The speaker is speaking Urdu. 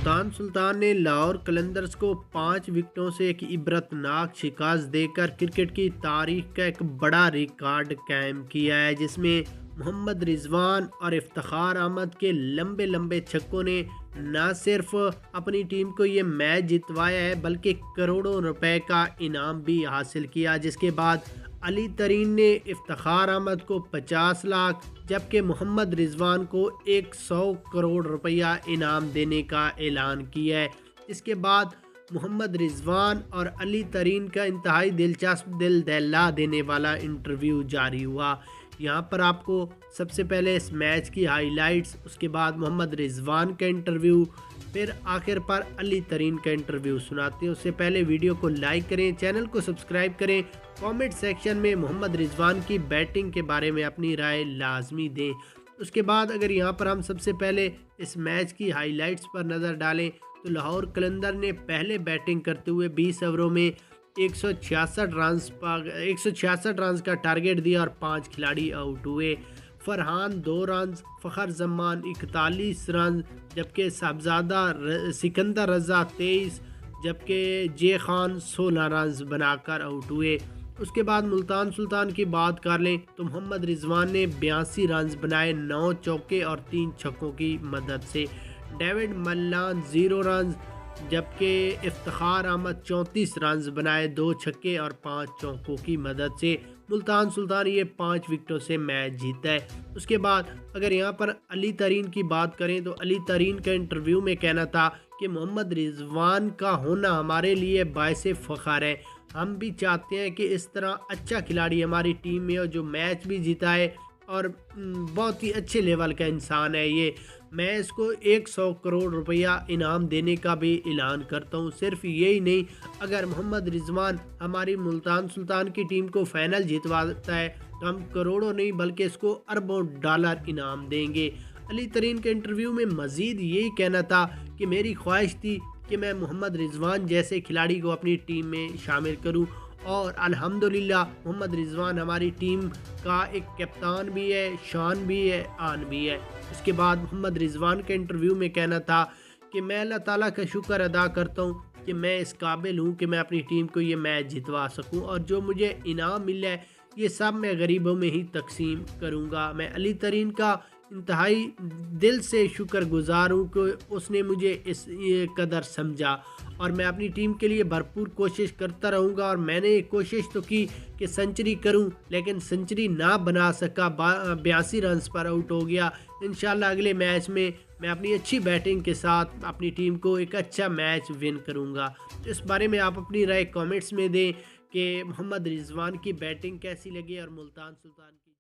ملتان سلطان نے لاہور قلندرز کو 5 وکٹوں سے ایک عبرتناک شکست دے کر کرکٹ کی تاریخ کا ایک بڑا ریکارڈ قائم کیا ہے، جس میں محمد رضوان اور افتخار احمد کے لمبے لمبے چھکوں نے نہ صرف اپنی ٹیم کو یہ میچ جتوایا ہے بلکہ کروڑوں روپے کا انعام بھی حاصل کیا، جس کے بعد علی ترین نے افتخار احمد کو 50 لاکھ جبکہ محمد رضوان کو 100 کروڑ روپیہ انعام دینے کا اعلان کیا ہے۔ اس کے بعد محمد رضوان اور علی ترین کا انتہائی دلچسپ دل دہلا دینے والا انٹرویو جاری ہوا۔ یہاں پر آپ کو سب سے پہلے اس میچ کی ہائی لائٹس، اس کے بعد محمد رضوان کا انٹرویو، پھر آخر پر علی ترین کا انٹرویو سناتے ہیں۔ اس سے پہلے ویڈیو کو لائک کریں، چینل کو سبسکرائب کریں، کامنٹ سیکشن میں محمد رضوان کی بیٹنگ کے بارے میں اپنی رائے لازمی دیں۔ اس کے بعد اگر یہاں پر ہم سب سے پہلے اس میچ کی ہائی لائٹس پر نظر ڈالیں تو لاہور قلندر نے پہلے بیٹنگ کرتے ہوئے 20 اووروں میں 166 رنز کا ٹارگٹ دیا اور 5 کھلاڑی آؤٹ ہوئے۔ فرحان 2 رنز، فخر زمان 41 رنز، جبکہ صاحبزادہ سکندر رضا 23، جبکہ جے خان 16 رنز بنا کر آؤٹ ہوئے۔ اس کے بعد ملتان سلطان کی بات کر لیں تو محمد رضوان نے 82 رنز بنائے 9 چوکے اور 3 چھکوں کی مدد سے۔ ڈیوڈ ملان 0 رنز، جبکہ افتخار احمد 34 رنز بنائے 2 چھکے اور 5 چوکوں کی مدد سے۔ ملتان سلطان یہ 5 وکٹوں سے میچ جیتا ہے۔ اس کے بعد اگر یہاں پر علی ترین کی بات کریں تو علی ترین کا انٹرویو میں کہنا تھا کہ محمد رضوان کا ہونا ہمارے لیے باعث فخر ہے۔ ہم بھی چاہتے ہیں کہ اس طرح اچھا کھلاڑی ہماری ٹیم میں ہو جو میچ بھی جیتا ہے اور بہت ہی اچھے لیول کا انسان ہے یہ۔ میں اس کو 100 کروڑ روپیہ انعام دینے کا بھی اعلان کرتا ہوں۔ صرف یہی نہیں، اگر محمد رضوان ہماری ملتان سلطان کی ٹیم کو فائنل جتواتا ہے تو ہم کروڑوں نہیں بلکہ اس کو اربوں ڈالر انعام دیں گے۔ علی ترین کے انٹرویو میں مزید یہی کہنا تھا کہ میری خواہش تھی کہ میں محمد رضوان جیسے کھلاڑی کو اپنی ٹیم میں شامل کروں، اور الحمدللہ محمد رضوان ہماری ٹیم کا ایک کپتان بھی ہے، شان بھی ہے، آن بھی ہے۔ اس کے بعد محمد رضوان کے انٹرویو میں کہنا تھا کہ میں اللہ تعالیٰ کا شکر ادا کرتا ہوں کہ میں اس قابل ہوں کہ میں اپنی ٹیم کو یہ میچ جتوا سکوں، اور جو مجھے انعام ملا ہے یہ سب میں غریبوں میں ہی تقسیم کروں گا۔ میں علی ترین کا انتہائی دل سے شکر گزار ہوں کہ اس نے مجھے اس قدر سمجھا، اور میں اپنی ٹیم کے لیے بھرپور کوشش کرتا رہوں گا۔ اور میں نے کوشش تو کی کہ سنچری کروں لیکن سنچری نہ بنا سکا، 82 رنز پر آؤٹ ہو گیا۔ انشاءاللہ اگلے میچ میں اپنی اچھی بیٹنگ کے ساتھ اپنی ٹیم کو ایک اچھا میچ ون کروں گا۔ اس بارے میں آپ اپنی رائے کامنٹس میں دیں کہ محمد رضوان کی بیٹنگ کیسی لگی اور ملتان سلطان کی